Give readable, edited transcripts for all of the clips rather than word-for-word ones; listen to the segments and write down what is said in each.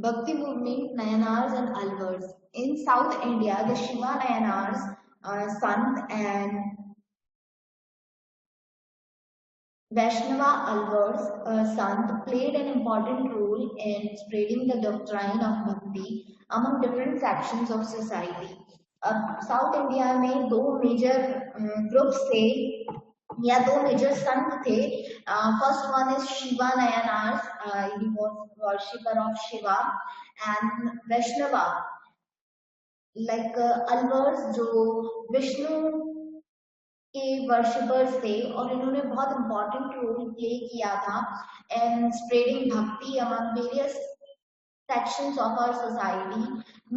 Bhakti movement, Nayanars and Alvars. In South India, the Shiva Nayanars, Sant and Vaishnava Alvars, Sant played an important role in spreading the doctrine of bhakti among different sections of society. South India में दो major groups थे या दो major संत थे. First one is Shiva Nayanar, he was worshipper of Shiva, and Vaishnava like Alvars जो विष्णु के worshippers थे, और इन्होंने बहुत इंपॉर्टेंट रोल प्ले किया था इन स्प्रेडिंग भक्ति among various sections of our society.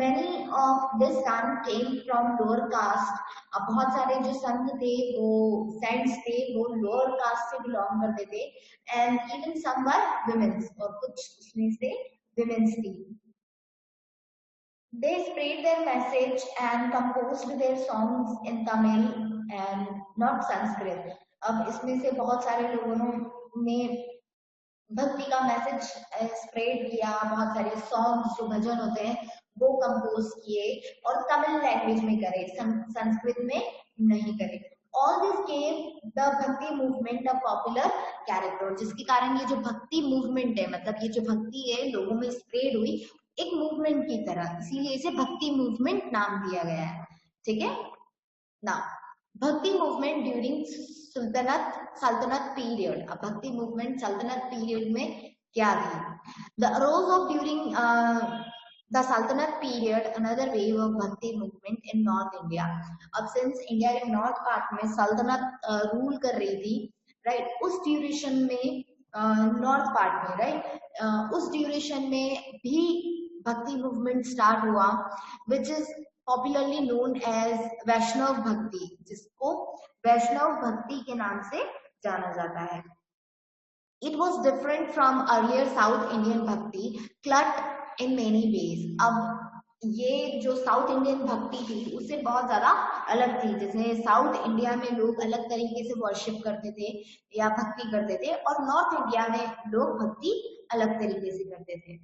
Many of this son came from lower caste. अब बहुत सारे जो संत थे वो सेंट्स थे वो लोअर कास्ट से बिलोंग करते थे, and even some were women's, और कुछ उसमें से वुमेन्स थी. They spread their message and composed their songs in Tamil and not Sanskrit. अब इसमें से बहुत सारे लोगों ने भक्ति का मैसेज स्प्रेड किया, बहुत सारे सॉन्ग्स जो भजन होते हैं वो कंपोज किए और तमिल लैंग्वेज में करे, संस्कृत में नहीं करे. ऑल दिस गेव द भक्ति मूवमेंट अ पॉपुलर कैरेक्टर, जिसके कारण ये जो भक्ति मूवमेंट है, मतलब ये जो भक्ति है लोगों में स्प्रेड हुई एक मूवमेंट की तरह, इसीलिए इसे भक्ति मूवमेंट नाम दिया गया है. ठीक है ना. भक्ति मूवमेंट ड्यूरिंग सल्तनत पीरियड. अब भक्ति मूवमेंट सल्तनत पीरियड में क्या थी? The arose of during the सल्तनत period another wave of bhakti movement in north India. अब सिंस इंडिया के नॉर्थ पार्ट में सल्तनत रूल कर रही थी, राइट, उस ड्यूरेशन में नॉर्थ पार्ट में, राइट, उस ड्यूरेशन में भी भक्ति मूवमेंट स्टार्ट हुआ, which is popularly known as Vaishnav bhakti, जिसको वैष्णव भक्ति के नाम से जाना जाता है. It was different from earlier south Indian भक्ति, क्लट इन मेनी वेज. अब ये जो साउथ इंडियन भक्ति थी उससे बहुत ज्यादा अलग थी. जैसे साउथ इंडिया में लोग अलग तरीके से वर्शिप करते थे या भक्ति करते थे, और नॉर्थ इंडिया में लोग भक्ति अलग तरीके से करते थे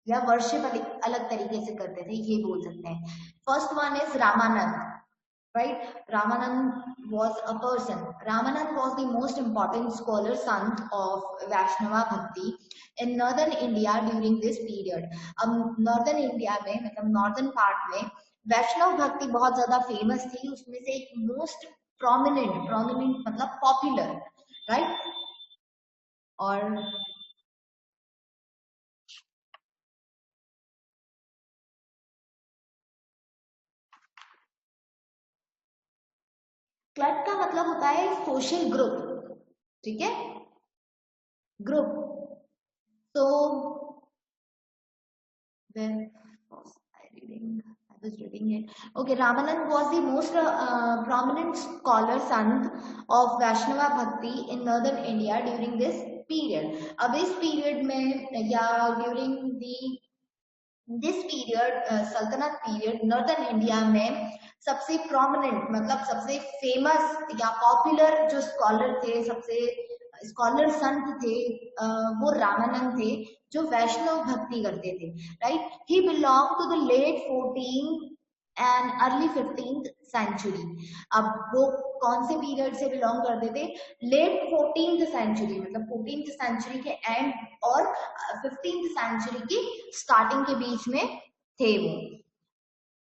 या वर्शिप अलग तरीके से करते थे, ये बोल सकते हैं. First one is Ramanand, right? Ramanand was a person. Ramanand was the most important scholar sant of Vaishnava Bhakti in northern India during this period. अब northern India में, मतलब northern part में वैष्णव भक्ति बहुत ज्यादा फेमस थी. उसमें से एक मोस्ट प्रोमिनेंट मतलब पॉपुलर, राइट, और क्लट का मतलब होता है सोशल ग्रुप. ठीक है, ग्रुप. तो when was I was reading it. Okay, Ramanand was the most prominent scholar sant of Vaishnava Bhakti in northern India during this period. अब इस period में या during this period, सल्तनत पीरियड, नॉर्दर्न इंडिया में सबसे prominent मतलब सबसे famous या पॉपुलर जो स्कॉलर थे, सबसे स्कॉलर संत थे, वो रामानंद थे, जो वैष्णव भक्ति करते थे, right. He belong to the late 14th and early 15th century. अब वो कौन से पीरियड से बिलोंग करते थे? लेट 14th सेंचुरी, मतलब 14th सेंचुरी के एंड और 15th सेंचुरी की स्टार्टिंग के बीच में थे वो.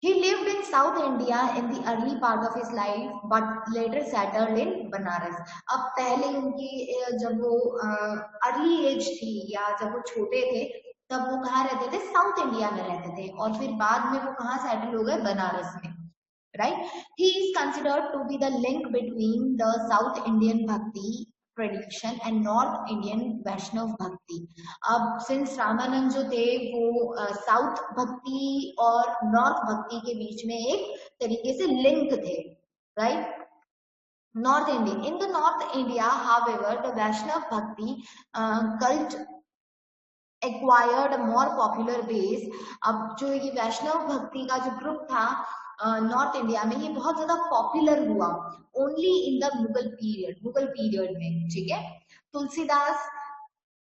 He lived in South India in the early part of his life, but later settled in Banaras. अब पहले उनकी जब वो अर्ली एज थी या जब वो छोटे थे तब वो कहाँ रहते थे? साउथ इंडिया में रहते थे, और फिर बाद में वो कहाँ सेटल हो गए? बनारस में, right? He is considered to be the link between the South Indian Bhakti tradition and north Indian Vaishnav bhakti. अब सिंस रामानंद जो थे वो साउथ भक्ति और नॉर्थ भक्ति के बीच में एक तरीके से लिंक थे, right. North India, in the north India however the Vaishnav bhakti cult acquired more popular base. अब जो ये वैष्णव भक्ति का जो ग्रुप था नॉर्थ इंडिया में, ये बहुत ज्यादा पॉपुलर हुआ only in the Mughal period में. ठीक है, Tulsidas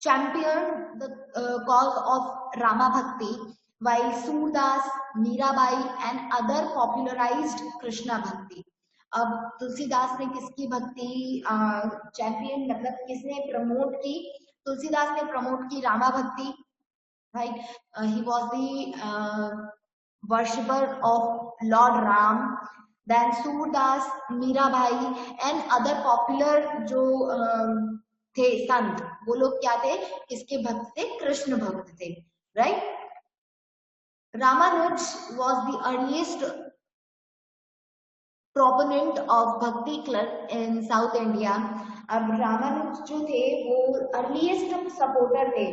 championed the cause of Rama Bhakti, while Surdas, Mirabai and other popularized Krishna Bhakti. अब तुलसीदास ने किसकी भक्ति चैंपियन मतलब किसने प्रमोट की? तुलसीदास ने प्रमोट की रामा भक्ति, right? He was the worshipper of Lord Ram. Then Surdas, Mirabai and other popular जो थे संत, वो लोग क्या थे? किसके भक्त थे? कृष्ण भक्त थे, right? Ramanuj was the earliest proponent of Bhakti Club in South India. अब रामानुज जो थे वो अर्लीस्ट सपोर्टर थे.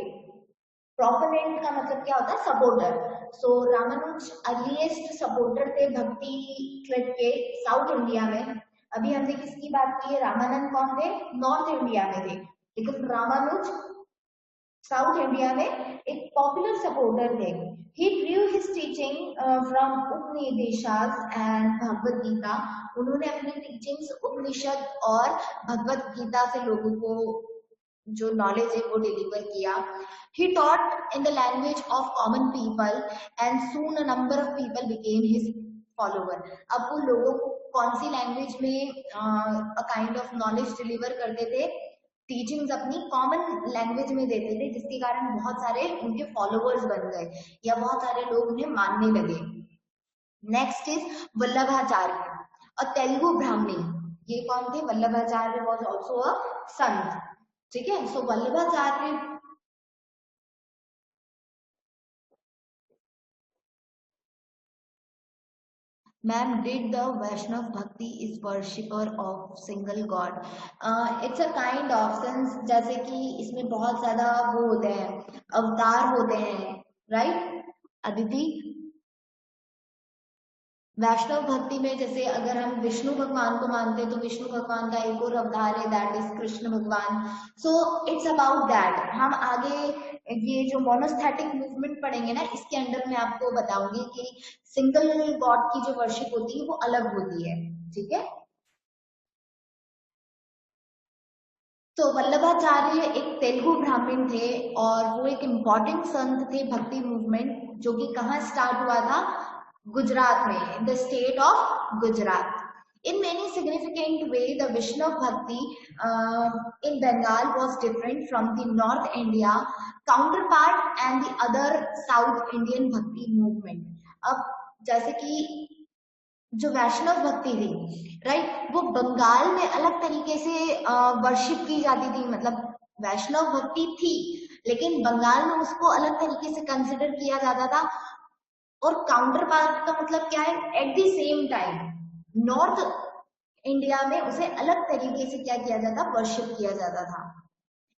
प्रोपोनेंट का मतलब क्या होता है? सपोर्टर. सो रामानुज अर्लीस्ट सपोर्टर थे भक्ति क्लब के साउथ इंडिया में. अभी हमने किसकी बात की है? रामानंद कौन थे? नॉर्थ इंडिया में थे, लेकिन रामानुज साउथ इंडिया में एक पॉपुलर सपोर्टर थे. He drew his teaching from Upanishad and Bhagavad Gita. उन्होंने अपनी टीचिंग्स उपनिषद और भगवत गीता से लोगों को जो नॉलेज है वो डिलीवर किया. He taught in the language of common people and soon a number of people became his follower. अब वो लोगों को कौन सी लैंग्वेज में a kind of knowledge deliver करते थे? टीचिंग्स अपनी कॉमन लैंग्वेज में देते थे, जिसके कारण बहुत सारे उनके फॉलोअर्स बन गए या बहुत सारे लोग उन्हें मानने लगे. नेक्स्ट इज वल्लभाचार्य, अ तेलुगु ब्राह्मणी. ये कौन थे? वल्लभाचार्य वाज आल्सो अ संत. ठीक है. सो Vallabhacharya ma'am did the Vaishnav भक्ति is worshipper of single God. It's a kind of sense, जैसे कि इसमें बहुत ज्यादा वो होते हैं, अवतार होते हैं, राइट अदिति? वैष्णव भक्ति में जैसे अगर हम विष्णु भगवान को मानते हैं तो विष्णु भगवान का एक और अवतार है, दैट इज कृष्ण भगवान. So it's about that. हम आगे ये जो मोनोस्थेटिक मूवमेंट पढ़ेंगे ना, इसके अंडर में आपको बताऊंगी कि सिंगल गॉड की जो वर्शिप होती है वो अलग होती है. ठीक है. तो वल्लभाचार्य एक तेलुगु ब्राह्मण थे और वो एक इम्पॉर्टेंट संत थे भक्ति मूवमेंट, जो कि कहाँ स्टार्ट हुआ था? गुजरात में, in the state of Gujarat. In many significant way, the Vaishnav Bhakti in Bengal was different from the North India counterpart and the other South Indian Bhakti movement. अब जैसे कि जो वैष्णव भक्ति थी, राइट, वो बंगाल में अलग तरीके से वर्शिप की जाती थी. मतलब वैष्णव भक्ति थी, लेकिन बंगाल में उसको अलग तरीके से कंसिडर किया जाता था. और काउंटर पार्ट का मतलब क्या है? At the same time north India में उसे अलग तरीके से क्या किया जाता? वर्शिप किया जाता था.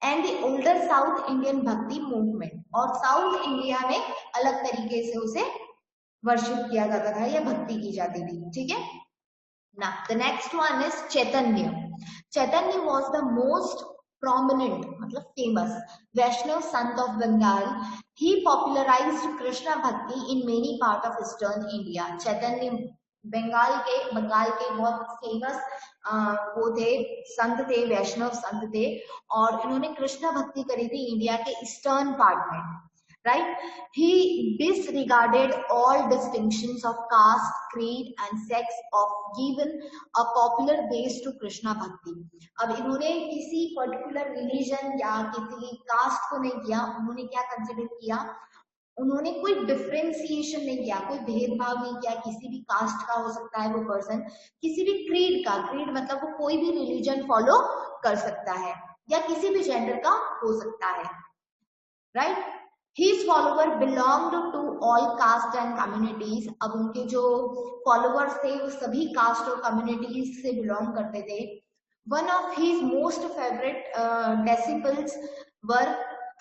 And the older south Indian भक्ति मूवमेंट, और साउथ इंडिया में अलग तरीके से उसे वर्शिप किया जाता था या भक्ति की जाती थी. ठीक है ना. The next one is Chaitanya. Chaitanya was the most prominent मतलब famous Vaishnav sant of Bengal. He popularized Krishna Bhakti in many part of Eastern India. चैतन्य बंगाल के बहुत फेमस वो थे, संत थे, वैष्णव संत थे, और इन्होंने कृष्ण भक्ति करी थी इंडिया के ईस्टर्न पार्ट में. Right? He disregarded all distinctions of caste, creed and sex of given a popular base to Krishna Bhakti. अब इन्होंने किसी पर्टिकुलर रिलीजन या किसी कास्ट को नहीं किया. उन्होंने क्या कंसिडर किया? उन्होंने कोई डिफ्रेंसिएशन नहीं किया, कोई भेदभाव नहीं किया. किसी भी कास्ट का हो सकता है वो पर्सन, किसी भी क्रीड का, क्रीड मतलब वो कोई भी रिलीजन फॉलो कर सकता है या किसी भी जेंडर का हो सकता है, right. His follower belonged to all caste and communities. अब उनके जो फॉलोअर्स थे वो सभी कास्ट और कम्युनिटीज से बिलोंग करते थे. One of his most favorite disciples were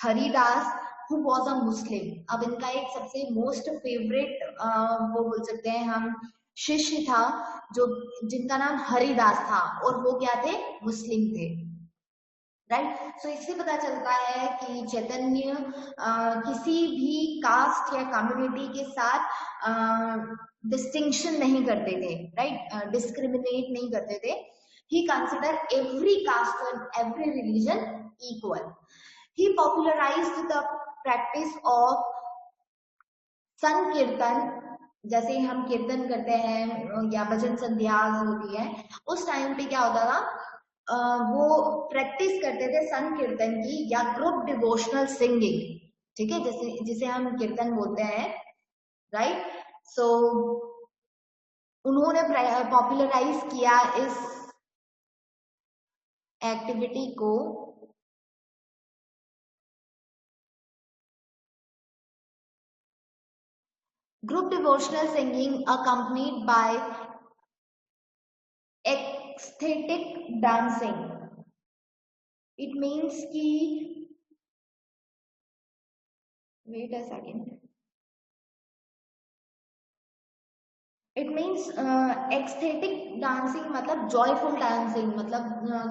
Haridas, who was a Muslim. अब इनका एक सबसे मोस्ट फेवरेट वो बोल सकते हैं हम शिष्य था, जो जिनका नाम हरिदास था, और वो क्या थे? मुस्लिम थे, राइट. सो इससे पता चलता है कि चैतन्य किसी भी कास्ट या कम्युनिटी के साथ डिस्टिंक्शन नहीं करते थे, राइट, डिस्क्रिमिनेट नहीं करते थे. He consider every caste and every religion equal. He popularized the practice of संकीर्तन, जैसे हम कीर्तन करते हैं या भजन संध्या होती है, उस टाइम पे क्या होता था, वो प्रैक्टिस करते थे संकीर्तन की या ग्रुप डिवोशनल सिंगिंग, ठीक है, जैसे जिसे हम कीर्तन बोलते हैं, राइट। सो उन्होंने पॉपुलराइज किया इस एक्टिविटी को। Group devotional singing accompanied by ecstatic dancing, it means कि, wait a second, it means ecstatic dancing मतलब जॉयफुल डांसिंग, मतलब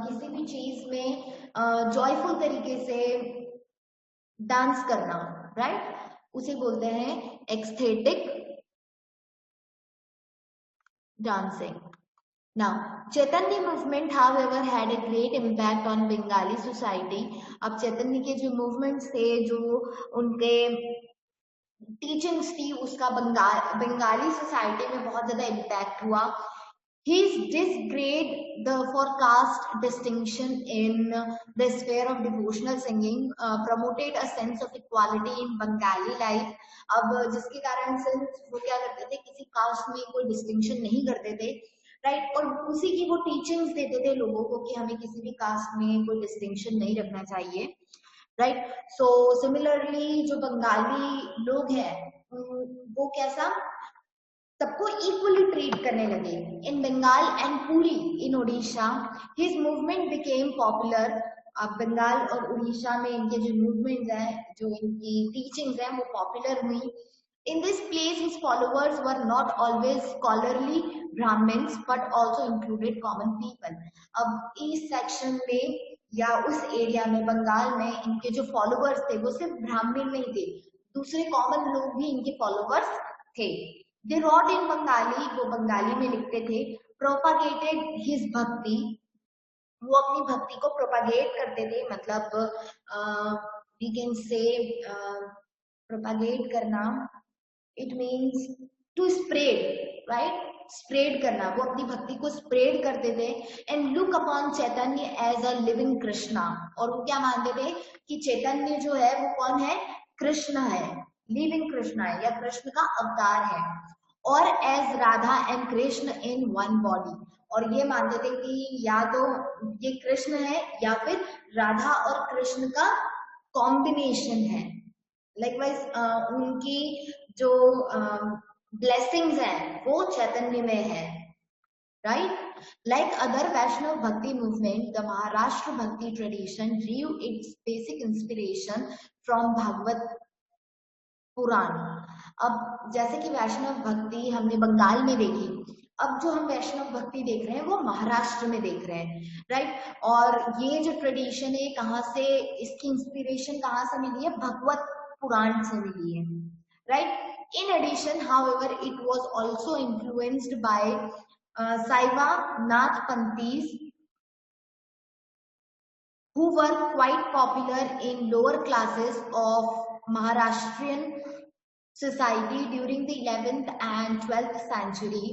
किसी भी चीज में जॉयफुल तरीके से डांस करना, राइट, उसे बोलते हैं ecstatic dancing. Now, Chaitanya movement however had a great impact on Bengali society. अब चैतन्य के जो मूवमेंट्स थे, जो उनके टीचिंग्स थी, उसका बंगाली सोसाइटी में बहुत ज्यादा इम्पैक्ट हुआ। He disgrade the for caste distinction in the sphere of devotional singing, promoted a sense of equality in Bengali life। अब जिसके कारण से वो क्या करते थे, किसी कास्ट में कोई डिस्टिंक्शन नहीं करते थे, राइट, और उसी की वो टीचिंग्स देते थे लोगों को कि हमें किसी भी कास्ट में कोई डिस्टिंक्शन नहीं रखना चाहिए, राइट। सो सिमिलरली जो बंगाली लोग हैं वो कैसा, सबको इक्वली ट्रीट करने लगे। In Bengal and Puri in Odisha his movement became popular. अब बंगाल और उड़ीसा में इनके जो मूवमेंट्स हैं, जो इनकी टीचिंग्स हैं, वो पॉपुलर हुई। In this place his followers were not always scholarly Brahmins but also included common people. अब इस सेक्शन में या उस एरिया में, बंगाल में, इनके जो फॉलोअर्स थे वो सिर्फ ब्राह्मण नहीं थे, दूसरे कॉमन लोग भी इनके फॉलोअर्स थे। They wrote in बंगाली, वो बंगाली में लिखते थे। Propagated his भक्ति, वो अपनी भक्ति को प्रोपागेट करते थे, मतलब we can say प्रोपागेट करना, it means to spread, right, spread करना, वो अपनी भक्ति को स्प्रेड करते थे। And look upon Chaitanya as a living Krishna, और वो क्या मानते थे कि चैतन्य जो है वो कौन है, कृष्ण है, लिविंग कृष्ण है या कृष्ण का अवतार है। और as Radha and Krishna in one body, और ये मानते थे कि या तो ये कृष्ण है या फिर राधा और कृष्ण का कॉम्बिनेशन है। लाइकवाइज उनकी जो ब्लेसिंग्स हैं वो चैतन्य में है, राइट। लाइक अदर वैष्णव भक्ति movement, the Maharashtra bhakti tradition drew its basic inspiration from Bhagavata Purana. अब जैसे कि वैष्णव भक्ति हमने बंगाल में देखी, अब जो हम वैष्णव भक्ति देख रहे हैं वो महाराष्ट्र में देख रहे हैं, राइट। और ये जो ट्रेडिशन है कहाँ से, इसकी इंस्पिरेशन कहाँ से मिली है, भगवत पुराण से मिली है, right. In addition, however, it was also influenced by Saiva Nathpanthis, who were quite popular in lower classes of Maharashtrian society during the 11th and 12th century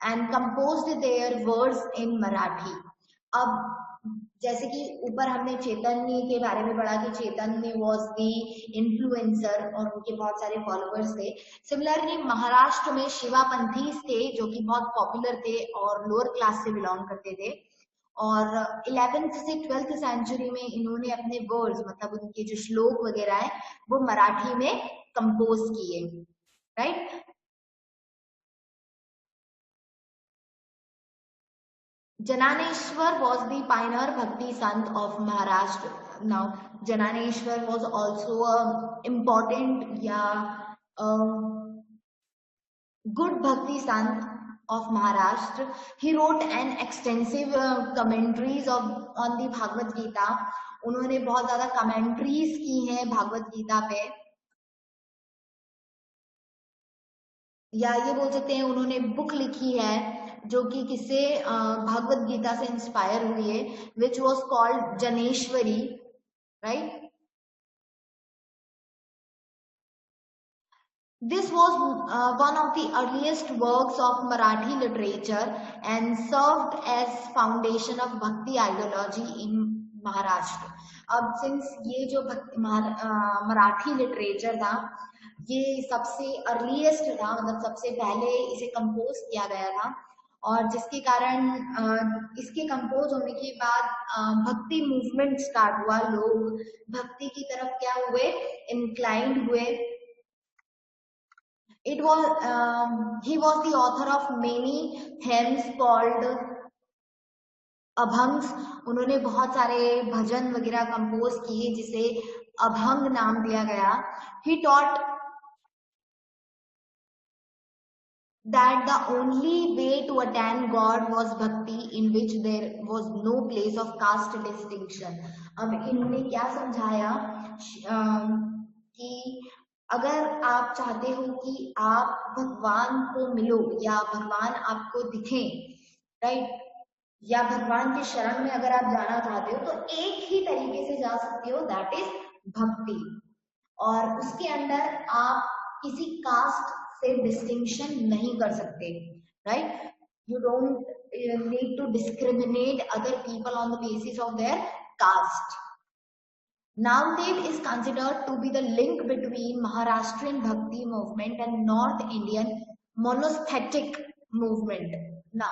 and composed their words in Marathi। अब जैसे कि ऊपर हमने चैतन्य के बारे में पढ़ा कि चैतन्य वॉज दी इन्फ्लुएंसर और उनके बहुत सारे फॉलोअर्स थे। सिमिलरली महाराष्ट्र में शिवापंथीज थे जो कि बहुत पॉपुलर थे और लोअर क्लास से बिलोंग करते थे, और 11th से 12th सेंचुरी में इन्होंने अपने वर्ड्स, मतलब उनके जो श्लोक वगैरह है वो मराठी में कंपोज किए, right. Jananeshwar was the pioneer bhakti sant of Maharashtra. Now, Jananeshwar was also a important, good bhakti sant of Maharashtra. He wrote an extensive commentaries on the Bhagavad Gita. उन्होंने बहुत ज्यादा कमेंट्रीज की हैं भागवत गीता पे, या ये बोल सकते हैं उन्होंने बुक लिखी है जो कि किससे, भागवत गीता से इंस्पायर हुई है, which was called Dnyaneshwari, right. This was one of the earliest works of Marathi literature and served as foundation of Bhakti ideology in Maharashtra. अब सिंस ये जो मराठी लिटरेचर था, ये सबसे अर्लीस्ट था, मतलब सबसे पहले इसे कंपोज किया गया था, और जिसके कारण इसके कंपोज होने के बाद भक्ति मूवमेंट स्टार्ट हुआ, लोग भक्ति की तरफ क्या हुए, इंक्लाइंड हुए. It was he was the author of many hymns called अभंग्स. उन्होंने बहुत सारे भजन वगैरह कंपोज किए जिसे अभंग नाम दिया गया. He taught that the only way to attain God was bhakti in which there was no place of caste distinction. अब इन्होंने क्या समझाया कि अगर आप चाहते हो कि आप भगवान को मिलो या भगवान आपको दिखे, राइट, या भगवान के शरण में अगर आप जाना चाहते हो तो एक ही तरीके से जा सकते हो, दैट इज भक्ति. और उसके अंदर आप किसी कास्ट से डिस्टिंक्शन नहीं कर सकते, right. You don't need to discriminate other people on the basis of their caste. Namdev is considered to be the link between Maharashtrian Bhakti movement and North Indian monastetic movement. ना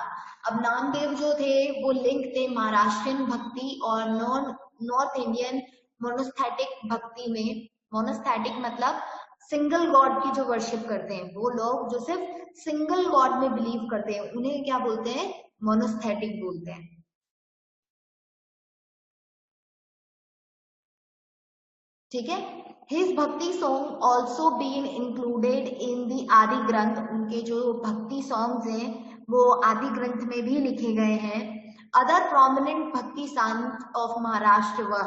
अब नामदेव जो थे वो link थे महाराष्ट्रियन भक्ति और north Indian मोनोस्थेटिक भक्ति में. मोनोस्थेटिक मतलब सिंगल गॉड की जो वर्शिप करते हैं, वो लोग जो सिर्फ सिंगल गॉड में बिलीव करते हैं, उन्हें क्या बोलते हैं, मोनोस्थेटिक बोलते हैं. ठीक है. His bhakti song also been included in the Adi Granth. उनके जो भक्ति सॉन्ग्स हैं वो आदि ग्रंथ में भी लिखे गए हैं. अदर प्रोमिनेंट भक्ति संत ऑफ महाराष्ट्र व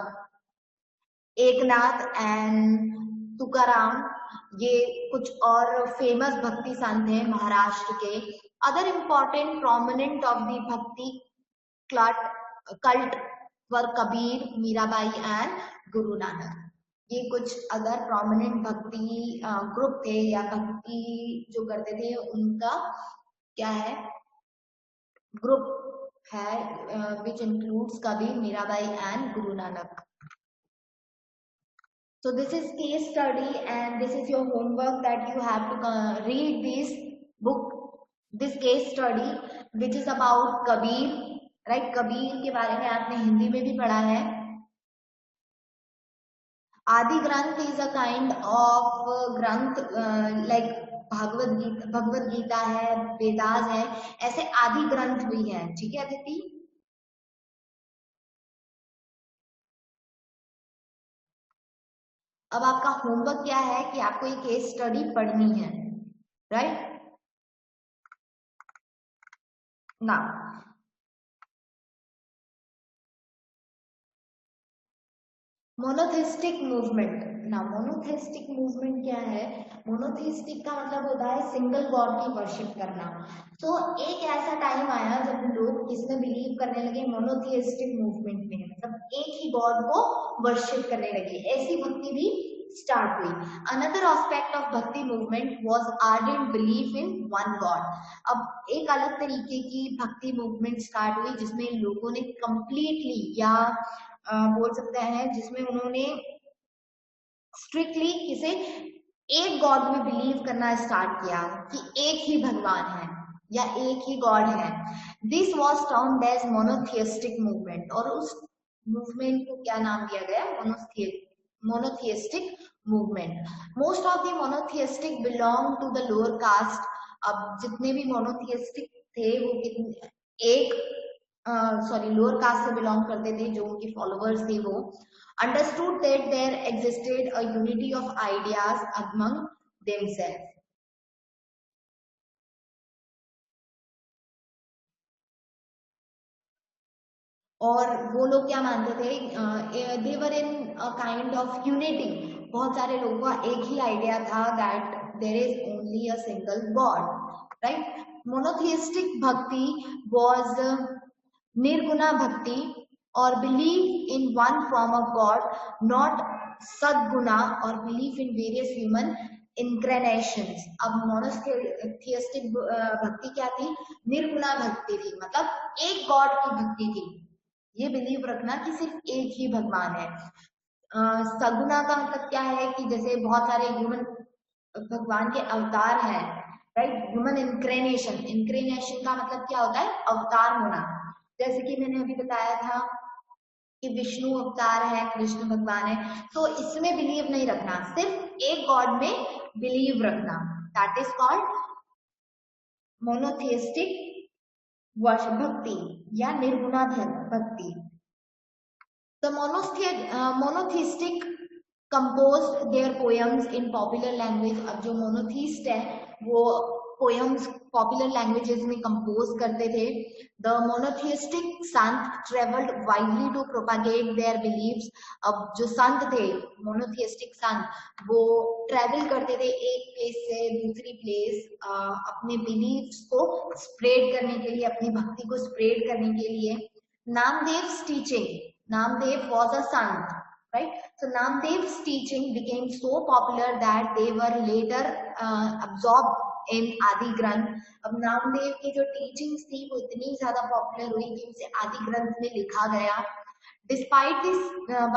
एकनाथ एंड तुकाराम. ये कुछ और फेमस भक्ति संत हैं महाराष्ट्र के. Other important prominent of the bhakti cult were Kabir, Mirabai and Guru Nanak. ये कुछ अदर प्रोमिनेंट भक्ति ग्रुप थे या भक्ति जो करते थे उनका क्या है, ग्रुप है, which includes Kabir, Mirabai and Guru Nanak. So this is case study and this is your homework that you have to read this book, this case study which is about Kabir, right. Kabir के बारे में आपने हिंदी में भी पढ़ा है. आदि ग्रंथ इज अ काइंड ऑफ ग्रंथ लाइक भगवद गीता है, वेदास है, ऐसे आदि ग्रंथ भी है. ठीक है अदिति. अब आपका होमवर्क क्या है कि आपको ये केस स्टडी पढ़नी है, राइट. ना मोनोथिस्टिक मूवमेंट. ना मोनोथिस्टिक मूवमेंट क्या है, मोनोथिस्टिक का मतलब होता है सिंगल गॉड की वर्शिप करना. तो एक ऐसा टाइम आया जब लोग किसमें बिलीव करने लगे, मोनोथिस्टिक मूवमेंट में, मतलब एक ही गॉड को वर्शिप करने लगे. ऐसी भक्ति भी स्टार्ट हुई. Another aspect of bhakti movement was ardent belief in one God. अब एक अलग तरीके की भक्ति मूवमेंट स्टार्ट हुई जिसमें लोगों ने कंप्लीटली या बोल सकते हैं जिसमें उन्होंने स्ट्रिक्टली किसे एक गॉड में बिलीव करना स्टार्ट किया कि एक ही भगवान है या एक ही गॉड है. This was termed as monotheistic movement. और उस मूवमेंट को क्या नाम दिया गया, monotheistic movement. Most of the monotheistic belong to the lower caste. अब जितने भी मोनोथियस्टिक थे वो लोअर कास्ट से बिलोंग करते थे, जो उनके फॉलोअर्स थे वो understood that there existed a unity of ideas among themselves. और वो लोग क्या मानते थे, they were in a kind of unity. बहुत सारे लोगों का एक ही आइडिया था that there is only a single God, right. Monotheistic bhakti was nirguna bhakti or belief in one form of God, not sadguna or belief in various human इंक्रेनेशंस। अब मोनोथियस्टिक भक्ति क्या थी? निर्गुणा भक्ति थी, मतलब एक गॉड की भक्ति थी। ये बिलीव रखना कि सिर्फ एक ही भगवान है। सगुना का मतलब क्या है कि जैसे बहुत सारे ह्यूमन भगवान के अवतार हैं, राइट? ह्यूमन इंक्रेनेशन, इंक्रेनेशन का मतलब क्या होता है? अवतार होना। जैसे कि मैंने अभी बताया था कि विष्णु अवतार है, कृष्ण भगवान है, तो इसमें बिलीव नहीं रखना, सिर्फ एक गॉड में बिलीव रखना। दैट इज कॉल्ड मोनोथियस्टिक वर्षिप भक्ति या निर्गुणा भक्ति। The monotheistic composed their poems in popular language। अब जो मोनोथिस्ट है वो पोएम्स पॉपुलर लैंग्वेजेस में कंपोज करते थे। The monotheistic sant traveled widely to propagate their beliefs। अब जो संत थे, मोनोथियस्टिक संत, वो ट्रेवल करते थे एक प्लेस से दूसरी प्लेस, अपने बिलीफ्स को स्प्रेड करने के लिए, अपनी भक्ति को स्प्रेड करने के लिए। Namdev's teaching, Namdev was a sant, right? So Namdev's teaching became so popular that they were later absorbed in Adi Granth। अब नामदेव की जो टीचिंग्स थी वो इतनी ज्यादा पॉपुलर हुई कि उसे आदि ग्रंथ में लिखा गया। Despite this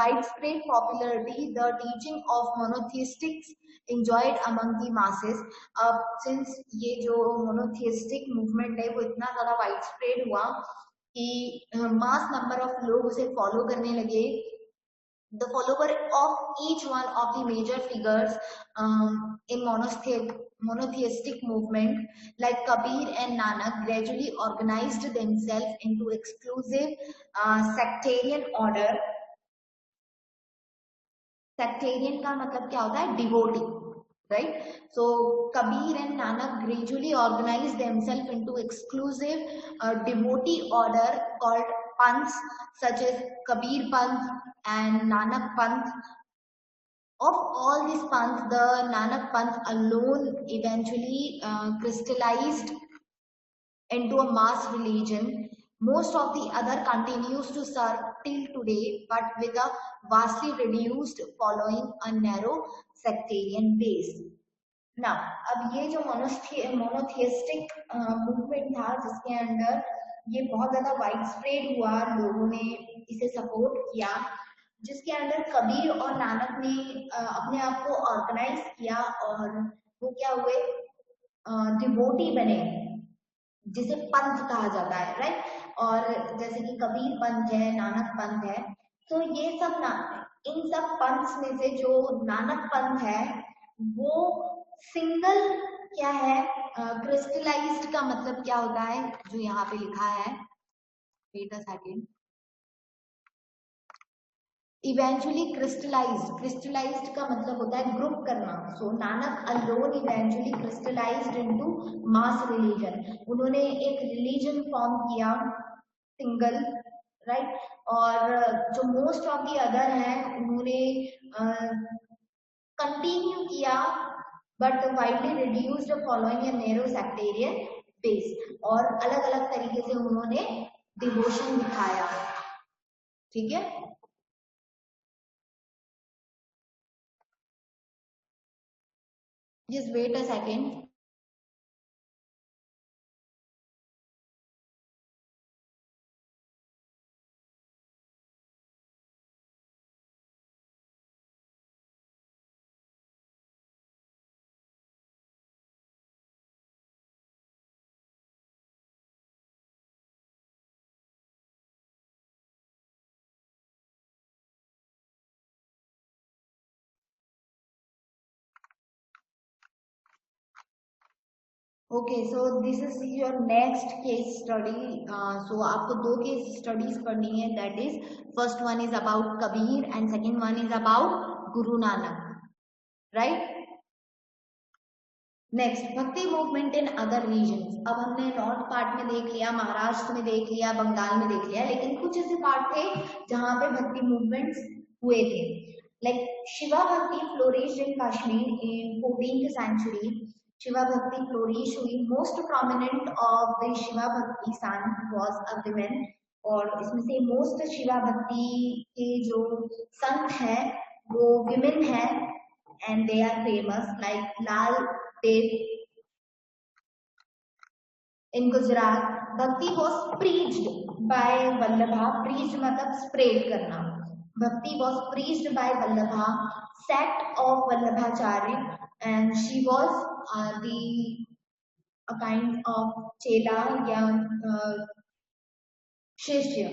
widespread popularity, the teaching of monotheistics enjoyed among the masses। अब since ये जो monotheistic movement है वो इतना ज्यादा widespread हुआ कि मास नंबर ऑफ लोग उसे फॉलो करने लगे। The follower of each one of the major figures in monotheistic movement like Kabir and Nanak gradually organized themselves into exclusive sectarian order। sectarian का मतलब क्या होता है? Devotee, right? So Kabir and Nanak gradually organized themselves into exclusive devotee order called Panths, such as Kabir Panth and Nanak Panth। Of all these panths, the Nanak Panth alone eventually crystallized into a mass religion. Most of the other continues to serve till today, but with a vastly reduced following, a narrow sectarian base। Now, अब ये जो मोनोथियस्टिक movement था जिसके अंदर ये बहुत ज्यादा wide spread हुआ, लोगों ने इसे सपोर्ट किया, जिसके अंदर कबीर और नानक ने अपने आप को ऑर्गेनाइज किया और वो क्या हुए? डिवोटी बने, जिसे पंथ कहा जाता है, राइट? और जैसे कि कबीर पंथ है, नानक पंथ है, तो ये सब ना, इन सब पंथ में से जो नानक पंथ है वो सिंगल क्या है? क्रिस्टलाइज्ड का मतलब क्या होता है जो यहाँ पे लिखा है? Wait a second. Eventually crystallized का मतलब होता है ग्रुप करना। So Nanak alone eventually crystallized into mass religion. उन्होंने एक रिलीजन फॉर्म किया सिंगल, राइट? और जो मोस्ट ऑफ दी अदर हैं उन्होंने कंटिन्यू किया but widely reduced following a narrow sectarian base, और अलग अलग तरीके से उन्होंने डिवोशन दिखाया। ठीक है, just wait a second। Okay, so this is your next case study. So आपको दो केस स्टडीज पढ़नी है, that is first one is about Kabir and second one is about Guru Nanak, right? Next, bhakti movement in other regions. अब हमने north part में देख लिया, महाराष्ट्र में देख लिया, बंगाल में देख लिया, लेकिन कुछ ऐसे पार्ट थे जहां पे भक्ति मूवमेंट्स हुए थे। लाइक शिवा भक्ति फ्लोरिश्ड इन कश्मीर इन 14th century। शिवा भक्ति फ्लोरिश हुई। Most prominent of the Shiva भक्ति सन वाज अ विमेन, और इसमें से मोस्ट शिवा भक्ति के जो संत हैं वो विमेन है। and they are famous like Lal Ded in Gujarat. Bhakti was preached by Vallabha. Preached matlab spread karna. Bhakti was preached by Vallabha, sect of Vallabhacharya, and she was the a kind of chela या shishya.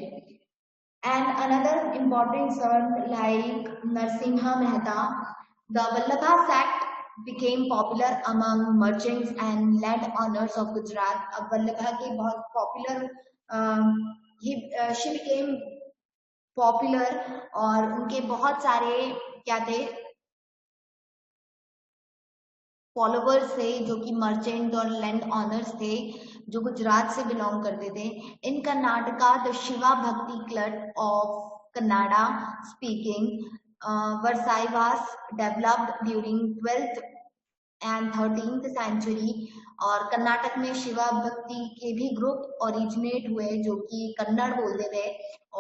And another important son like Narsimha Mehta, the Vallabha sect became popular among merchants and landowners of Gujarat. अब वल्लभा के बहुत popular she became popular और उनके बहुत सारे क्या थे फॉलोवर्स थे जो कि मर्चेंट और लैंड ऑनर्स थे जो गुजरात से बिलोंग करते थे. इन कर्नाटका द शिवा भक्ति club of Kannada speaking Versailles was developed during 12th and 13th century. और कर्नाटक में शिवा भक्ति के भी ग्रुप ओरिजिनेट हुए जो कि कन्नड़ बोलते थे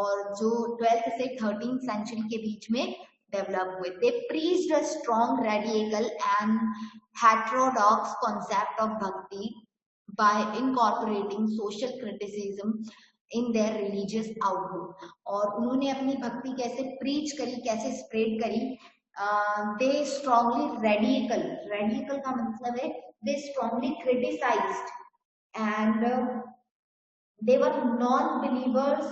और जो 12th से 13th सेंचुरी के बीच में डेवलप हुए. They preached a strong radical and heterodox concept of bhakti by incorporating social criticism in their religious outlook. और उन्होंने अपनी भक्ति कैसे प्रीच करी, कैसे स्प्रेड करी. They strongly radical का मतलब है they strongly criticized and they were non-believers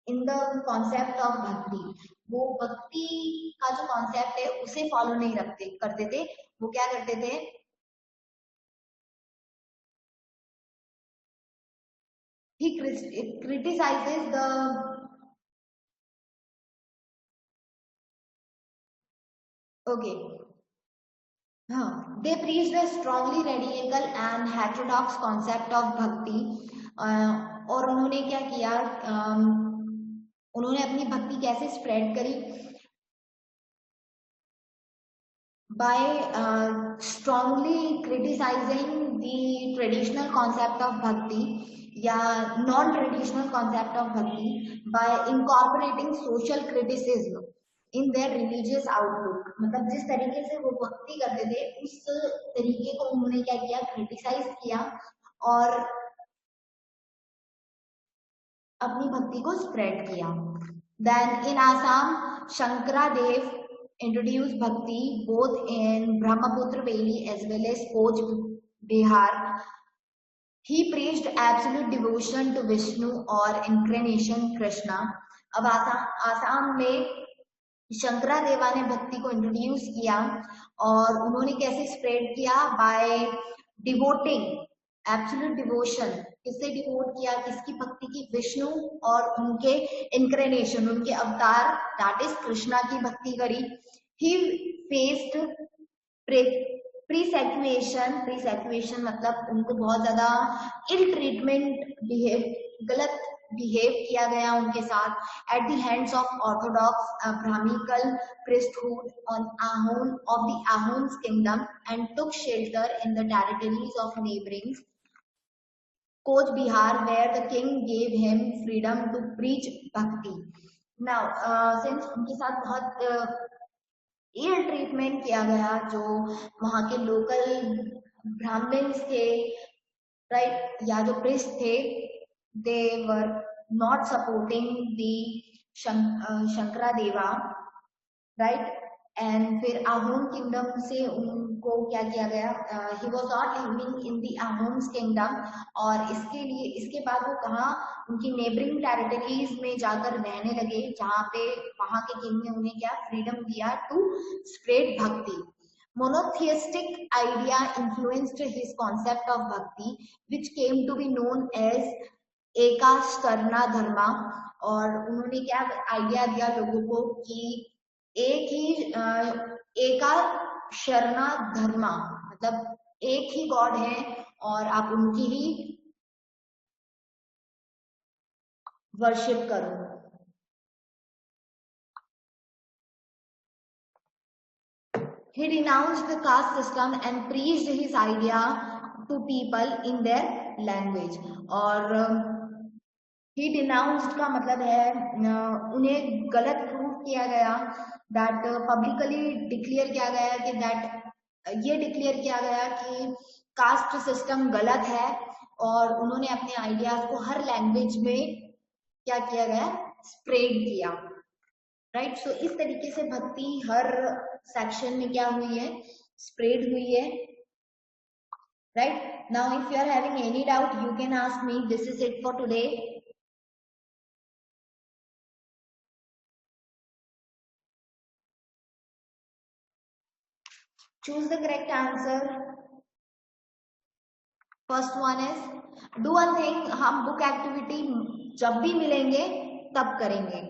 in the concept of bhakti. वो भक्ति का जो कॉन्सेप्ट है उसे फॉलो नहीं करते थे. वो क्या करते थे, he criticizes the they preached a strongly radical and heterodox concept of bhakti. और उन्होंने क्या किया, उन्होंने अपनी भक्ति कैसे स्प्रेड करी by strongly criticizing the traditional concept of bhakti या non-traditional concept of bhakti by incorporating social criticism in their religious outlook. मतलब जिस तरीके से वो भक्ति करते थे उस तरीके को उन्होंने क्या किया, क्रिटिसाइज किया और अपनी भक्ति को स्प्रेड किया. Then in Assam, Shankaradev introduced bhakti both in Brahmaputra Valley as well as Koch Bihar. He preached absolute devotion to Vishnu or incarnation Krishna. अब आसाम में शंकरादेवा ने भक्ति को इंट्रोड्यूस किया और उन्होंने कैसे स्प्रेड किया, बाय डिवोटिंग एब्सोल्यूट डिवोशन. किससे डिवोट किया, किसकी भक्ति की, विष्णु और उनके इनक्रेनेशन, उनके अवतार दैट इज कृष्णा की भक्ति करी. ही फेस्ड प्रीसेक्युएशन मतलब उनको बहुत ज्यादा इल ट्रीटमेंट गलत बिहेव किया गया उनके साथ at the hands of orthodox brahmical priesthood on Ahom of the Ahom's kingdom and took shelter in the territories of neighboring Koch Bihar where the king gave him freedom to preach bhakti. Now since उनके साथ बहुत ill treatment किया गया जो वहाँ के local Brahmins थे, right, या जो प्रिस्ट थे, they were not supporting the Shankaradeva, right. And फिर आहोम किंगडम से उनको क्या किया गया, he was not living in the Ahoms kingdom. और इसके बाद वो कहाँ, उनकी नेबरिंग टेरिटरीज में जाकर रहने लगे जहाँ पे वहाँ के किंग ने उन्हें क्या फ्रीडम दिया to spread bhakti. Monotheistic idea influenced his concept of bhakti which came to be known as Eka Sharana धर्मा. और उन्होंने क्या आइडिया दिया लोगों को कि एका शरणा धर्मा मतलब एक ही गॉड है और आप उनकी ही वर्शिप करो. He denounced the caste system and preached his idea to people in their language. और ही डिनाउंस्ड का मतलब है उन्हें गलत प्रूव किया गया, दैट पब्लिकली डिक्लेयर किया गया कि दैट ये डिक्लेयर किया गया कि कास्ट सिस्टम गलत है, और उन्होंने अपने आइडियाज को हर लैंग्वेज में क्या किया गया, स्प्रेड किया, राइट। सो इस तरीके से भक्ति हर सेक्शन में क्या हुई है, स्प्रेड हुई है, right. Now if you are having any doubt you can ask me, this is it for today. Choose the correct answer. First one is do one thing. हम बुक एक्टिविटी जब भी मिलेंगे तब करेंगे,